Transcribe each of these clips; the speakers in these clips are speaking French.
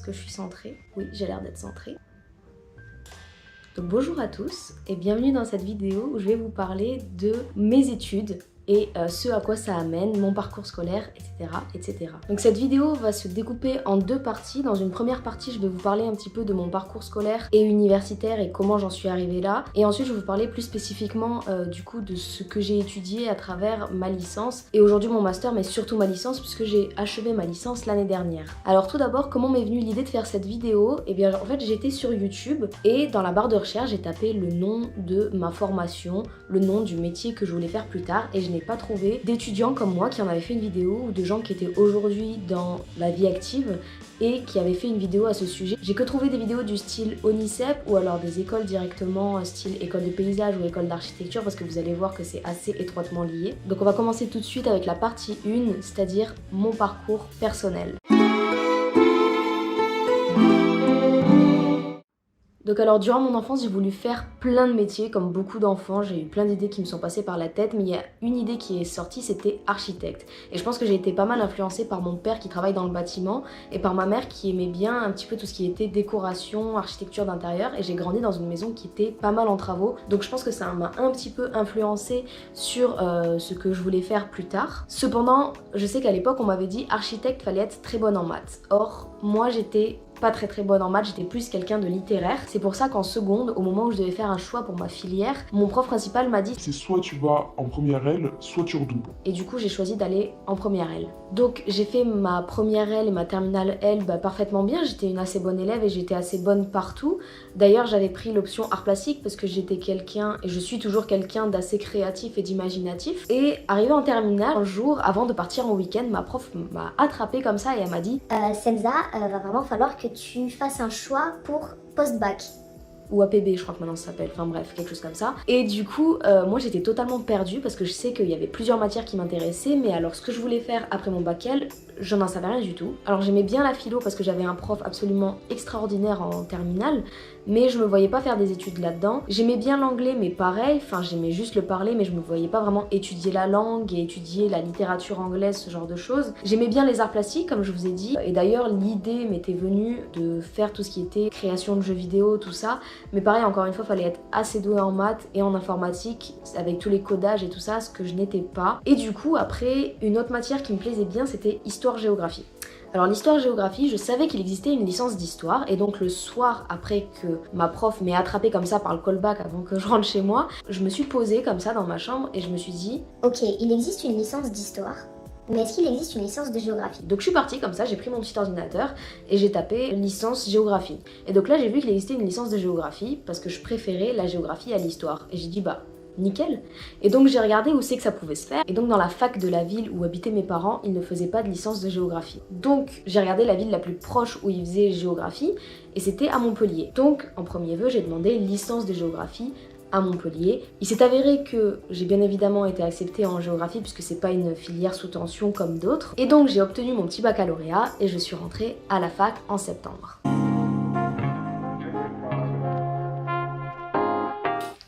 que je suis centrée. Oui, j'ai l'air d'être centrée. Donc bonjour à tous et bienvenue dans cette vidéo où je vais vous parler de mes études et ce à quoi ça amène, mon parcours scolaire, etc., etc. Donc cette vidéo va se découper en deux parties. Dans une première partie, je vais vous parler un petit peu de mon parcours scolaire et universitaire et comment j'en suis arrivée là. Et ensuite, je vais vous parler plus spécifiquement du coup de ce que j'ai étudié à travers ma licence et aujourd'hui mon master, mais surtout ma licence puisque j'ai achevé ma licence l'année dernière. Alors tout d'abord, comment m'est venue l'idée de faire cette vidéo? Eh bien en fait, j'étais sur YouTube et dans la barre de recherche, j'ai tapé le nom de ma formation, le nom du métier que je voulais faire plus tard et je n'ai pas trouvé d'étudiants comme moi qui en avaient fait une vidéo ou de gens qui étaient aujourd'hui dans la vie active et qui avaient fait une vidéo à ce sujet. J'ai que trouvé des vidéos du style ONICEP ou alors des écoles directement style école de paysage ou école d'architecture parce que vous allez voir que c'est assez étroitement lié. Donc on va commencer tout de suite avec la partie 1, c'est-à-dire mon parcours personnel. Donc alors durant mon enfance, j'ai voulu faire plein de métiers comme beaucoup d'enfants, j'ai eu plein d'idées qui me sont passées par la tête, mais il y a une idée qui est sortie, c'était architecte. Et je pense que j'ai été pas mal influencée par mon père qui travaille dans le bâtiment et par ma mère qui aimait bien un petit peu tout ce qui était décoration, architecture d'intérieur et j'ai grandi dans une maison qui était pas mal en travaux. Donc je pense que ça m'a un petit peu influencée sur ce que je voulais faire plus tard. Cependant, je sais qu'à l'époque on m'avait dit architecte fallait être très bonne en maths. Or, moi j'étais pas très bonne en maths, j'étais plus quelqu'un de littéraire. C'est pour ça qu'en seconde, au moment où je devais faire un choix pour ma filière, mon prof principal m'a dit c'est soit tu vas en première L, soit tu redoubles. Et du coup, j'ai choisi d'aller en première L. Donc j'ai fait ma première L et ma terminale L parfaitement bien, j'étais une assez bonne élève et j'étais assez bonne partout. D'ailleurs, j'avais pris l'option art plastique parce que j'étais quelqu'un, et je suis toujours quelqu'un d'assez créatif et d'imaginatif. Et arrivé en terminale, un jour, avant de partir en week-end, ma prof m'a attrapée comme ça et elle m'a dit Semza, va vraiment falloir que tu fasses un choix pour post-bac. Ou APB, je crois que maintenant ça s'appelle, enfin bref, quelque chose comme ça. Et du coup, moi j'étais totalement perdue parce que je sais qu'il y avait plusieurs matières qui m'intéressaient, mais alors ce que je voulais faire après mon bac L, je n'en savais rien du tout. Alors j'aimais bien la philo parce que j'avais un prof absolument extraordinaire en terminale, mais je me voyais pas faire des études là-dedans. J'aimais bien l'anglais, mais pareil, enfin j'aimais juste le parler, mais je me voyais pas vraiment étudier la langue et étudier la littérature anglaise, ce genre de choses. J'aimais bien les arts plastiques, comme je vous ai dit, et d'ailleurs l'idée m'était venue de faire tout ce qui était création de jeux vidéo, tout ça. Mais pareil, encore une fois, il fallait être assez doué en maths et en informatique, avec tous les codages et tout ça, ce que je n'étais pas. Et du coup, après, une autre matière qui me plaisait bien, c'était histoire-géographie. Alors l'histoire-géographie, je savais qu'il existait une licence d'histoire et donc le soir après que ma prof m'ait attrapée comme ça par le callback avant que je rentre chez moi, je me suis posée comme ça dans ma chambre et je me suis dit Ok, il existe une licence d'histoire, mais est-ce qu'il existe une licence de géographie? Donc je suis partie comme ça, j'ai pris mon petit ordinateur et j'ai tapé licence géographie. Et donc là j'ai vu qu'il existait une licence de géographie parce que je préférais la géographie à l'histoire. Et j'ai dit bah nickel. Et donc j'ai regardé où c'est que ça pouvait se faire. Et donc dans la fac de la ville où habitaient mes parents, ils ne faisaient pas de licence de géographie. Donc j'ai regardé la ville la plus proche où ils faisaient géographie et c'était à Montpellier. Donc en premier vœu j'ai demandé licence de géographie à Montpellier. Il s'est avéré que j'ai bien évidemment été acceptée en géographie puisque c'est pas une filière sous tension comme d'autres. Et donc j'ai obtenu mon petit baccalauréat et je suis rentrée à la fac en septembre.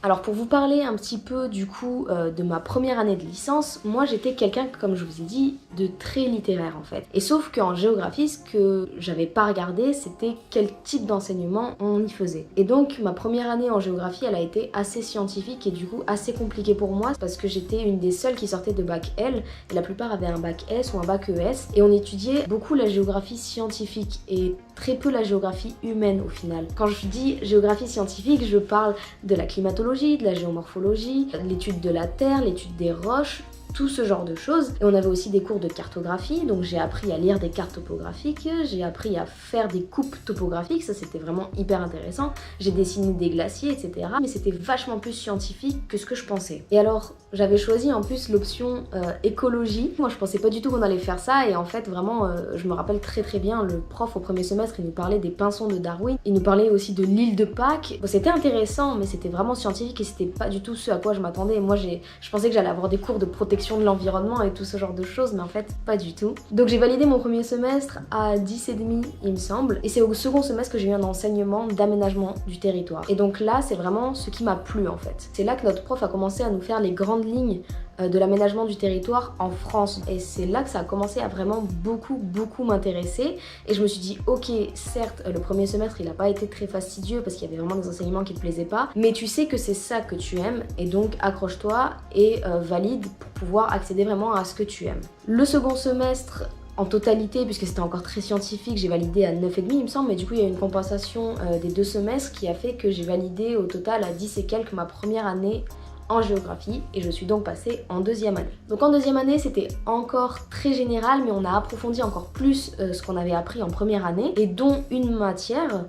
Alors pour vous parler un petit peu du coup de ma première année de licence, moi j'étais quelqu'un, comme je vous ai dit, de très littéraire en fait. Et sauf qu'en géographie, ce que j'avais pas regardé, c'était quel type d'enseignement on y faisait. Et donc ma première année en géographie, elle a été assez scientifique et du coup assez compliquée pour moi parce que j'étais une des seules qui sortait de bac L et la plupart avaient un bac S ou un bac ES et on étudiait beaucoup la géographie scientifique et très peu la géographie humaine au final. Quand je dis géographie scientifique, je parle de la climatologie, de la géomorphologie, de l'étude de la terre, l'étude des roches, tout ce genre de choses. Et on avait aussi des cours de cartographie, donc j'ai appris à lire des cartes topographiques, j'ai appris à faire des coupes topographiques, ça c'était vraiment hyper intéressant. J'ai dessiné des glaciers, etc. Mais c'était vachement plus scientifique que ce que je pensais. Et alors, j'avais choisi en plus l'option écologie. Moi je pensais pas du tout qu'on allait faire ça et en fait vraiment je me rappelle très bien le prof au premier semestre, il nous parlait des pinsons de Darwin, il nous parlait aussi de l'île de Pâques. Bon, c'était intéressant mais c'était vraiment scientifique et c'était pas du tout ce à quoi je m'attendais. Moi je pensais que j'allais avoir des cours de protection de l'environnement et tout ce genre de choses mais en fait pas du tout. Donc j'ai validé mon premier semestre à 10,5 il me semble et c'est au second semestre que j'ai eu un enseignement d'aménagement du territoire. Et donc là c'est vraiment ce qui m'a plu en fait. C'est là que notre prof a commencé à nous faire les grandes lignes de l'aménagement du territoire en France. Et c'est là que ça a commencé à vraiment beaucoup m'intéresser. Et je me suis dit, ok, certes, le premier semestre, il n'a pas été très fastidieux parce qu'il y avait vraiment des enseignements qui te plaisaient pas, mais tu sais que c'est ça que tu aimes, et donc accroche-toi et valide pour pouvoir accéder vraiment à ce que tu aimes. Le second semestre, en totalité, puisque c'était encore très scientifique, j'ai validé à 9,5 il me semble, mais du coup il y a eu une compensation des 2 semestres qui a fait que j'ai validé au total à 10 et quelques ma première année en géographie, et je suis donc passée en deuxième année. Donc en deuxième année, c'était encore très général, mais on a approfondi encore plus ce qu'on avait appris en première année, et dont une matière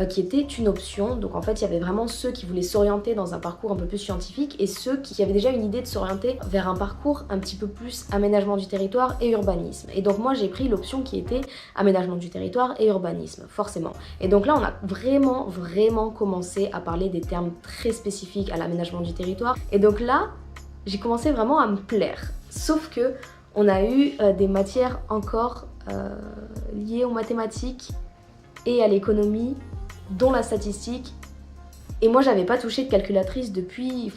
qui était une option. Donc en fait, il y avait vraiment ceux qui voulaient s'orienter dans un parcours un peu plus scientifique et ceux qui avaient déjà une idée de s'orienter vers un parcours un petit peu plus aménagement du territoire et urbanisme. Et donc moi, j'ai pris l'option qui était aménagement du territoire et urbanisme, forcément. Et donc là, on a vraiment commencé à parler des termes très spécifiques à l'aménagement du territoire. Et donc là, j'ai commencé vraiment à me plaire. Sauf que on a eu des matières encore liées aux mathématiques et à l'économie, dont la statistique. Et moi, j'avais pas touché de calculatrice depuis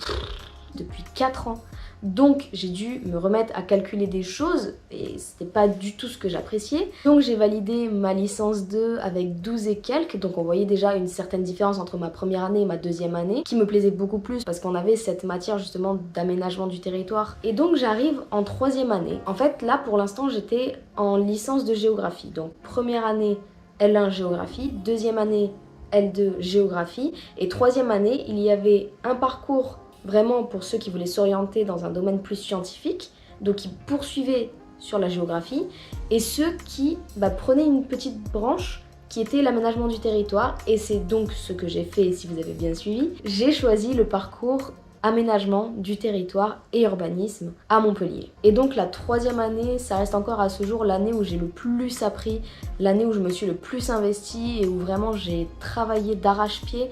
4 ans. Donc, j'ai dû me remettre à calculer des choses et c'était pas du tout ce que j'appréciais. Donc, j'ai validé ma licence 2 avec 12 et quelques. Donc, on voyait déjà une certaine différence entre ma première année et ma deuxième année, qui me plaisait beaucoup plus parce qu'on avait cette matière justement d'aménagement du territoire. Et donc, j'arrive en troisième année. En fait, là, pour l'instant, j'étais en licence de géographie. Donc, première année, L1 géographie, deuxième année L2 géographie, et troisième année il y avait un parcours vraiment pour ceux qui voulaient s'orienter dans un domaine plus scientifique, donc qui poursuivaient sur la géographie, et ceux qui prenaient une petite branche qui était l'aménagement du territoire, et c'est donc ce que j'ai fait si vous avez bien suivi. J'ai choisi le parcours aménagement du territoire et urbanisme à Montpellier. Et donc la troisième année, ça reste encore à ce jour l'année où j'ai le plus appris, l'année où je me suis le plus investie et où vraiment j'ai travaillé d'arrache-pied,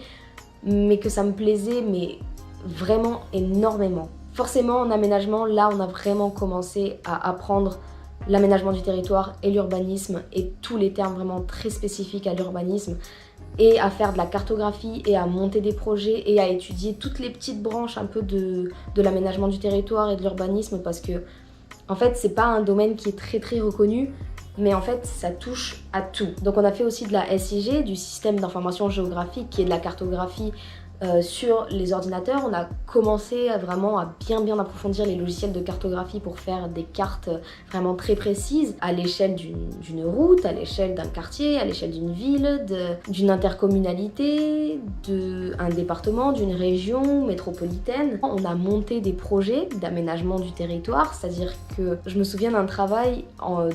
mais que ça me plaisait, mais vraiment énormément. Forcément, en aménagement, là on a vraiment commencé à apprendre l'aménagement du territoire et l'urbanisme et tous les termes vraiment très spécifiques à l'urbanisme, et à faire de la cartographie et à monter des projets et à étudier toutes les petites branches un peu de l'aménagement du territoire et de l'urbanisme, parce que en fait c'est pas un domaine qui est très reconnu, mais en fait ça touche à tout. Donc on a fait aussi de la SIG, du système d'information géographique, qui est de la cartographie sur les ordinateurs. On a commencé vraiment à bien approfondir les logiciels de cartographie pour faire des cartes vraiment très précises à l'échelle d'une route, à l'échelle d'un quartier, à l'échelle d'une ville, d'une intercommunalité, d'un département, d'une région métropolitaine. On a monté des projets d'aménagement du territoire, c'est-à-dire que je me souviens d'un travail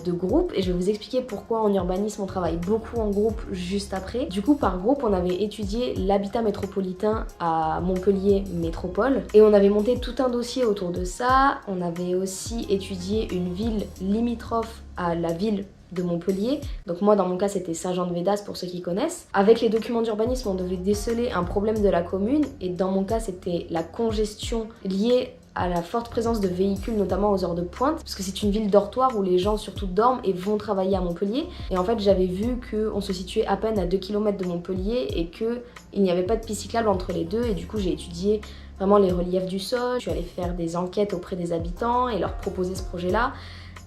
de groupe, et je vais vous expliquer pourquoi en urbanisme on travaille beaucoup en groupe juste après. Du coup, par groupe, on avait étudié l'habitat métropolitain à Montpellier Métropole, et on avait monté tout un dossier autour de ça. On avait aussi étudié une ville limitrophe à la ville de Montpellier. Donc moi dans mon cas c'était Saint-Jean-de-Védas pour ceux qui connaissent. Avec les documents d'urbanisme on devait déceler un problème de la commune, et dans mon cas c'était la congestion liée à la forte présence de véhicules, notamment aux heures de pointe, parce que c'est une ville dortoir où les gens surtout dorment et vont travailler à Montpellier. Et en fait, j'avais vu qu'on se situait à peine à 2 km de Montpellier et qu'il n'y avait pas de piste cyclable entre les deux. Et du coup, j'ai étudié vraiment les reliefs du sol. Je suis allée faire des enquêtes auprès des habitants et leur proposer ce projet-là.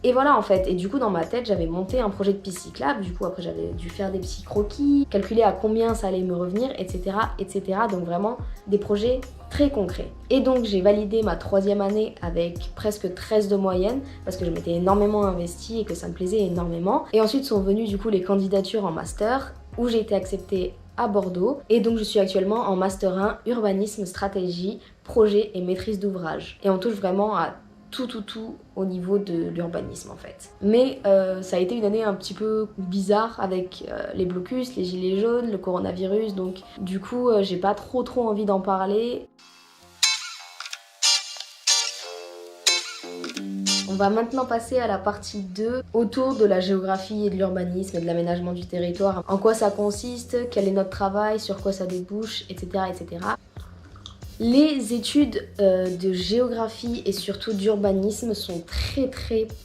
Et voilà en fait, et du coup dans ma tête j'avais monté un projet de piste cyclable, du coup après j'avais dû faire des petits croquis, calculer à combien ça allait me revenir, etc. Donc vraiment des projets très concrets. Et donc j'ai validé ma troisième année avec presque 13 de moyenne, parce que je m'étais énormément investie et que ça me plaisait énormément. Et ensuite sont venues du coup les candidatures en master, où j'ai été acceptée à Bordeaux, et donc je suis actuellement en master 1 urbanisme, stratégie, projet et maîtrise d'ouvrage. Et on touche vraiment à tout au niveau de l'urbanisme en fait. Mais ça a été une année un petit peu bizarre avec les blocus, les gilets jaunes, le coronavirus, donc du coup j'ai pas trop envie d'en parler. On va maintenant passer à la partie 2 autour de la géographie et de l'urbanisme et de l'aménagement du territoire. En quoi ça consiste, quel est notre travail, sur quoi ça débouche, etc. Les études de géographie et surtout d'urbanisme sont très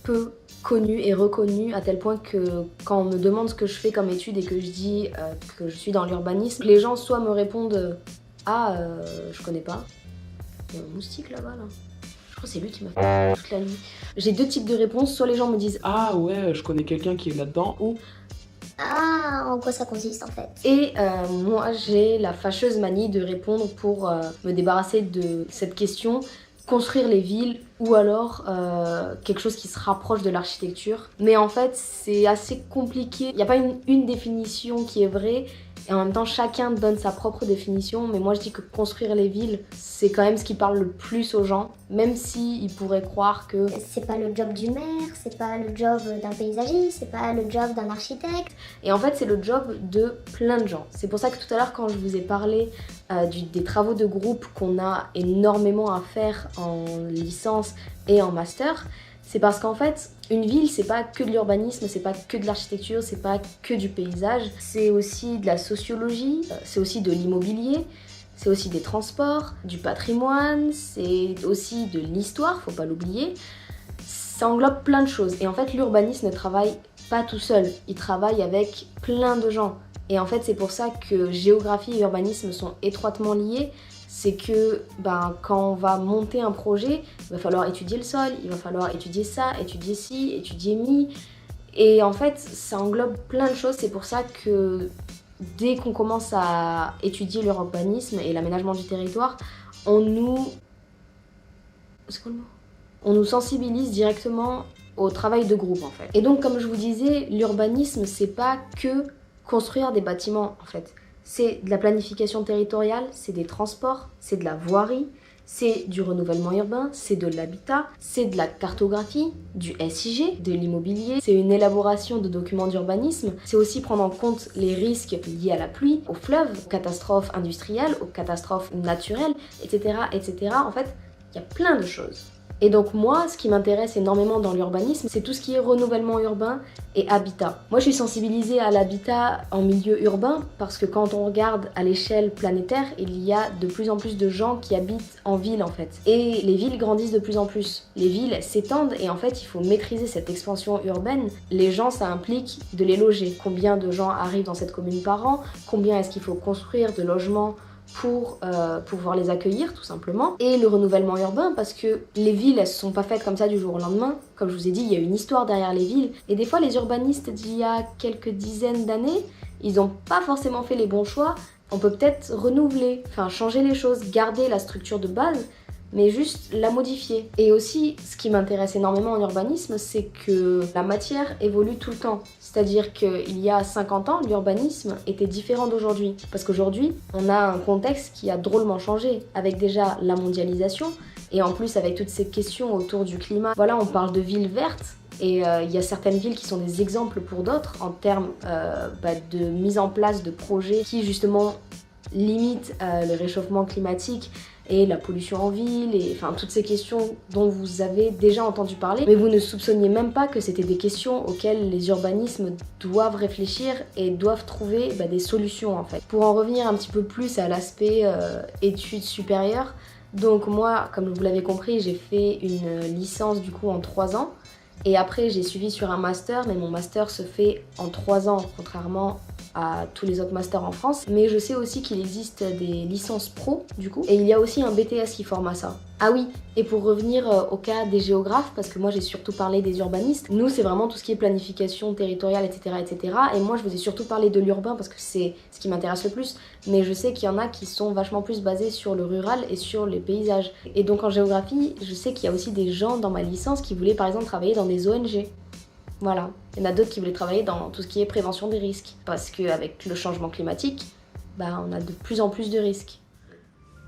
peu connues et reconnues, à tel point que quand on me demande ce que je fais comme étude et que je dis que je suis dans l'urbanisme, les gens soit me répondent « Ah, je connais pas ». Il y a un moustique là-bas là. Je crois que c'est lui qui m'a fait toute la nuit. J'ai 2 types de réponses, soit les gens me disent Ah ouais, je connais quelqu'un qui est là-dedans. ou Ah, en quoi ça consiste en fait? et moi j'ai la fâcheuse manie de répondre pour me débarrasser de cette question, construire les villes ou alors quelque chose qui se rapproche de l'architecture. Mais en fait c'est assez compliqué, il n'y a pas une définition qui est vraie. Et en même temps, chacun donne sa propre définition, mais moi je dis que construire les villes, c'est quand même ce qui parle le plus aux gens, même s'ils pourraient croire que... C'est pas le job du maire, c'est pas le job d'un paysagiste, c'est pas le job d'un architecte. Et en fait, c'est le job de plein de gens. C'est pour ça que tout à l'heure, quand je vous ai parlé des travaux de groupe qu'on a énormément à faire en licence et en master, c'est parce qu'en fait, une ville, c'est pas que de l'urbanisme, c'est pas que de l'architecture, c'est pas que du paysage, c'est aussi de la sociologie, c'est aussi de l'immobilier, c'est aussi des transports, du patrimoine, c'est aussi de l'histoire, faut pas l'oublier. Ça englobe plein de choses. Et en fait, l'urbanisme ne travaille pas tout seul, il travaille avec plein de gens. Et en fait, c'est pour ça que géographie et urbanisme sont étroitement liés. C'est que quand on va monter un projet, il va falloir étudier le sol, il va falloir étudier ça, étudier ci, étudier mi. Et en fait, ça englobe plein de choses. C'est pour ça que dès qu'on commence à étudier l'urbanisme et l'aménagement du territoire, on nous sensibilise directement au travail de groupe en fait. Et donc, comme je vous disais, l'urbanisme, c'est pas que construire des bâtiments en fait. C'est de la planification territoriale, c'est des transports, c'est de la voirie, c'est du renouvellement urbain, c'est de l'habitat, c'est de la cartographie, du SIG, de l'immobilier, c'est une élaboration de documents d'urbanisme, c'est aussi prendre en compte les risques liés à la pluie, aux fleuves, aux catastrophes industrielles, aux catastrophes naturelles, etc. etc. En fait, il y a plein de choses. Et donc moi, ce qui m'intéresse énormément dans l'urbanisme, c'est tout ce qui est renouvellement urbain et habitat. Moi, je suis sensibilisée à l'habitat en milieu urbain parce que quand on regarde à l'échelle planétaire, il y a de plus en plus de gens qui habitent en ville en fait. Et les villes grandissent de plus en plus. Les villes s'étendent et en fait, il faut maîtriser cette expansion urbaine. Les gens, ça implique de les loger. Combien de gens arrivent dans cette commune par an? Combien est-ce qu'il faut construire de logements pour pouvoir les accueillir tout simplement, et le renouvellement urbain parce que les villes elles se sont pas faites comme ça du jour au lendemain. Comme je vous ai dit, il y a une histoire derrière les villes et des fois les urbanistes d'il y a quelques dizaines d'années, ils n'ont pas forcément fait les bons choix. On peut peut-être renouveler, changer les choses, garder la structure de base mais juste la modifier. Et aussi, ce qui m'intéresse énormément en urbanisme, c'est que la matière évolue tout le temps. C'est-à-dire qu'il y a 50 ans, l'urbanisme était différent d'aujourd'hui. Parce qu'aujourd'hui, on a un contexte qui a drôlement changé, avec déjà la mondialisation, et en plus avec toutes ces questions autour du climat. Voilà, on parle de villes vertes, et il y a certaines villes qui sont des exemples pour d'autres, en termes de mise en place de projets qui justement limitent le réchauffement climatique, et la pollution en ville, et toutes ces questions dont vous avez déjà entendu parler, mais vous ne soupçonniez même pas que c'était des questions auxquelles les urbanismes doivent réfléchir et doivent trouver des solutions en fait. Pour en revenir un petit peu plus à l'aspect études supérieures, donc moi, comme vous l'avez compris, j'ai fait une licence du coup en 3 ans, et après j'ai suivi sur un master, mais mon master se fait en 3 ans, contrairement à tous les autres masters en France. Mais je sais aussi qu'il existe des licences pro du coup, et il y a aussi un BTS qui forme à ça. Ah oui, et pour revenir au cas des géographes, parce que moi j'ai surtout parlé des urbanistes, nous c'est vraiment tout ce qui est planification territoriale, etc. etc. Et moi je vous ai surtout parlé de l'urbain parce que c'est ce qui m'intéresse le plus, mais je sais qu'il y en a qui sont vachement plus basés sur le rural et sur les paysages. Et donc en géographie, je sais qu'il y a aussi des gens dans ma licence qui voulaient par exemple travailler dans des ONG. Voilà, il y en a d'autres qui voulaient travailler dans tout ce qui est prévention des risques, parce qu'avec le changement climatique, on a de plus en plus de risques.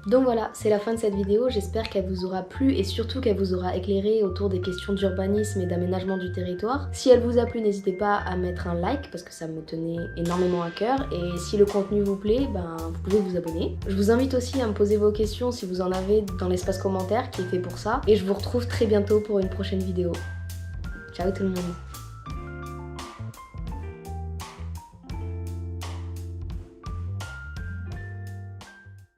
Donc voilà, c'est la fin de cette vidéo, j'espère qu'elle vous aura plu et surtout qu'elle vous aura éclairé autour des questions d'urbanisme et d'aménagement du territoire. Si elle vous a plu, n'hésitez pas à mettre un like parce que ça me tenait énormément à cœur, et si le contenu vous plaît, vous pouvez vous abonner. Je vous invite aussi à me poser vos questions si vous en avez dans l'espace commentaire qui est fait pour ça, et je vous retrouve très bientôt pour une prochaine vidéo. Ciao tout le monde.